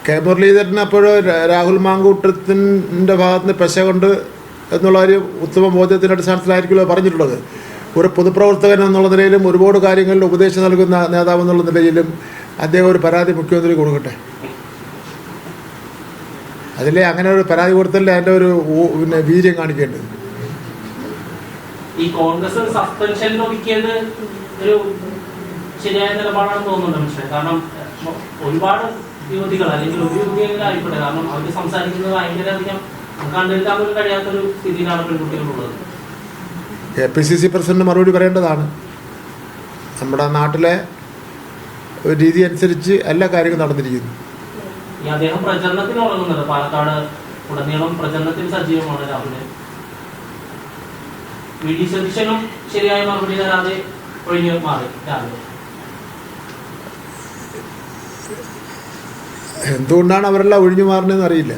K Muraleedharan അപ്പോൾ രാഹുൽ മാങ്കൂട്ടത്തിൻ്റെ ഭാഗത്ത് നിന്ന് പെശ കൊണ്ട് എന്നുള്ള ഒരു ഉത്തമ ബോധ്യത്തിൻ്റെ അടിസ്ഥാനത്തിലായിരിക്കുമല്ലോ പറഞ്ഞിട്ടുള്ളത്. ഒരു പൊതുപ്രവർത്തകൻ എന്നുള്ള നിലയിലും ഒരുപാട് കാര്യങ്ങളിൽ ഉപദേശം നൽകുന്ന നേതാവ് എന്നുള്ള നിലയിലും അദ്ദേഹം ഒരു പരാതി മുഖ്യമന്ത്രി കൊടുക്കട്ടെ. അതിലെ അങ്ങനെ ഒരു പരാതി കൊടുത്തല്ലേ അതിൻ്റെ ഒരു പിന്നെ വീര്യം കാണിക്കേണ്ടത്. ഈ കോൺഗ്രസ് സസ്പെൻഷനിൽ ഒതുക്കിയത് ഒരു ശരിയായ നിലപാടാണെന്ന് തോന്നുന്നുണ്ട് പക്ഷേ, കാരണം ഒരുപാട് യുവതികൾ അല്ലെങ്കിൽ ഒരു യുവതിയെങ്കിലും ആയിക്കോട്ടെ, കാരണം അവർ സംസാരിക്കുന്നത് ഭയങ്കരധികം കണ്ടെടുക്കാൻ പോലും കഴിയാത്തൊരു സ്ഥിതിയിലാണ് പെൺകുട്ടികളുള്ളത്. APCC പ്രസിഡന്റ് മറുപടി പറയേണ്ടതാണ്. നമ്മുടെ നാട്ടിലെ ഒരു രീതി അനുസരിച്ച് എല്ലാ കാര്യങ്ങളും നടന്നിരിക്കുന്നു. ഈ അദ്ദേഹം പ്രചരണത്തിന് തുടങ്ങുന്നുണ്ട്, പാലക്കാട് ഉടനീളം പ്രചരണത്തിൽ സജീവമാണ് രാഹുൽ. VD സതീശനും ശരിയായ മറുപടി തരാതെ ഒഴിഞ്ഞു മാറി രാഹുൽ. എന്തുകൊണ്ടാണ് അവരെല്ലാം ഒഴിഞ്ഞു മാറുന്നതെന്ന് അറിയില്ല.